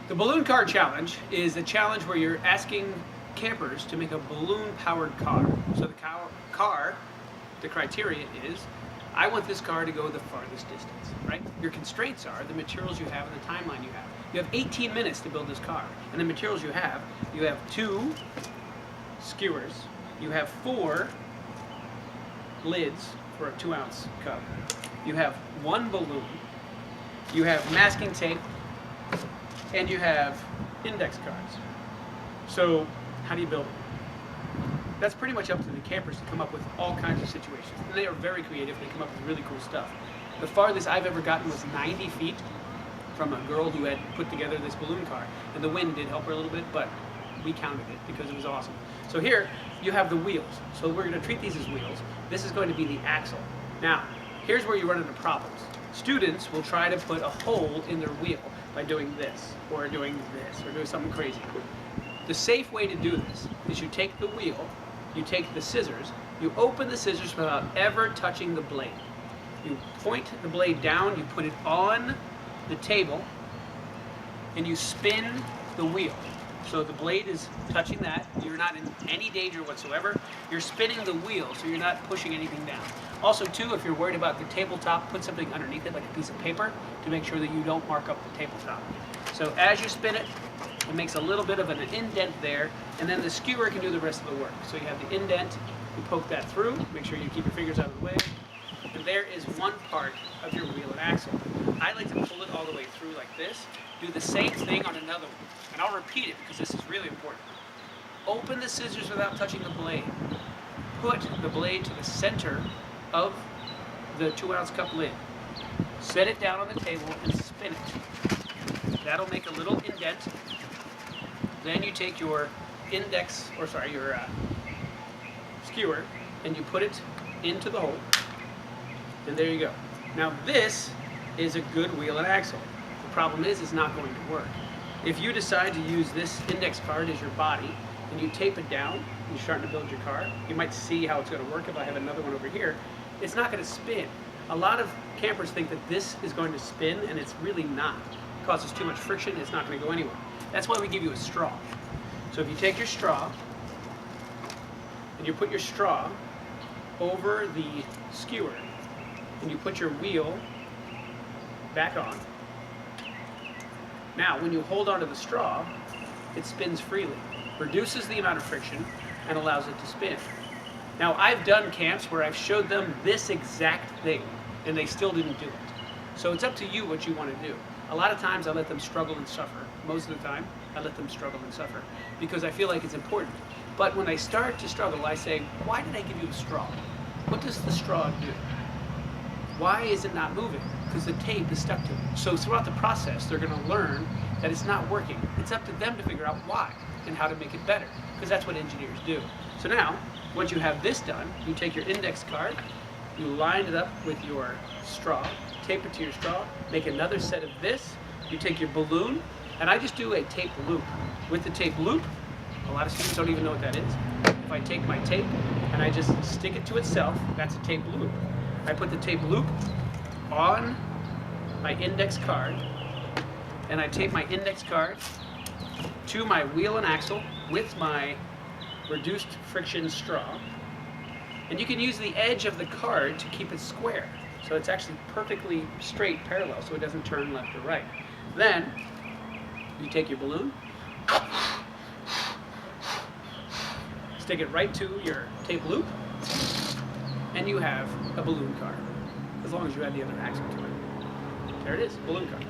The balloon car challenge is a challenge where you're asking campers to make a balloon-powered car. So the criteria is, I want this car to go the farthest distance, right? Your constraints are the materials you have and the timeline you have. You have 18 minutes to build this car, and the materials you have 2 skewers, you have 4 lids for a 2-ounce cup, you have 1 balloon, you have masking tape, and you have index cards. So how do you build it? That's pretty much up to the campers to come up with all kinds of situations. And they are very creative. They come up with really cool stuff. The farthest I've ever gotten was 90 feet from a girl who had put together this balloon car. And the wind did help her a little bit, but we counted it because it was awesome. So here you have the wheels. So we're going to treat these as wheels. This is going to be the axle. Now, here's where you run into problems. Students will try to put a hole in their wheel by doing this, or doing something crazy. The safe way to do this is you take the wheel, you take the scissors, you open the scissors without ever touching the blade. You point the blade down, you put it on the table, and you spin the wheel. So the blade is touching that, you're not in any danger whatsoever. You're spinning the wheel, so you're not pushing anything down. Also too, if you're worried about the tabletop, put something underneath it, like a piece of paper, to make sure that you don't mark up the tabletop. So as you spin it, it makes a little bit of an indent there, and then the skewer can do the rest of the work. So you have the indent, you poke that through, make sure you keep your fingers out of the way, and there is one part of your wheel and axle. I like to pull it all the way through like this. Do the same thing on another one, and I'll repeat it because this is really important. Open the scissors without touching the blade. Put the blade to the center of the 2-ounce cup lid. Set it down on the table and spin it. That'll make a little indent. Then you take your skewer, and you put it into the hole, and there you go. Now this is a good wheel and axle. The problem is it's not going to work. If you decide to use this index card as your body, and you tape it down, and you're starting to build your car, you might see how it's going to work if I have another one over here. It's not going to spin. A lot of campers think that this is going to spin, and it's really not. It causes too much friction, it's not going to go anywhere. That's why we give you a straw. So if you take your straw, and you put your straw over the skewer, and you put your wheel back on. Now, when you hold onto the straw, it spins freely, reduces the amount of friction, and allows it to spin. Now, I've done camps where I've showed them this exact thing, and they still didn't do it. So it's up to you what you want to do. A lot of times I let them struggle and suffer. Most of the time, I let them struggle and suffer because I feel like it's important. But when they start to struggle, I say, why did I give you a straw? What does the straw do? Why is it not moving? Because the tape is stuck to it. So throughout the process, they're going to learn that it's not working. It's up to them to figure out why and how to make it better, because that's what engineers do. So now, once you have this done, you take your index card, you line it up with your straw, tape it to your straw, make another set of this, you take your balloon, and I just do a tape loop. With the tape loop, a lot of students don't even know what that is. If I take my tape and I just stick it to itself, that's a tape loop. I put the tape loop on my index card, and I tape my index card to my wheel and axle with my reduced friction straw. And you can use the edge of the card to keep it square. So it's actually perfectly straight, parallel, so it doesn't turn left or right. Then, you take your balloon, stick it right to your tape loop, and you have a balloon car, as long as you add the other axle to it. There it is, balloon car.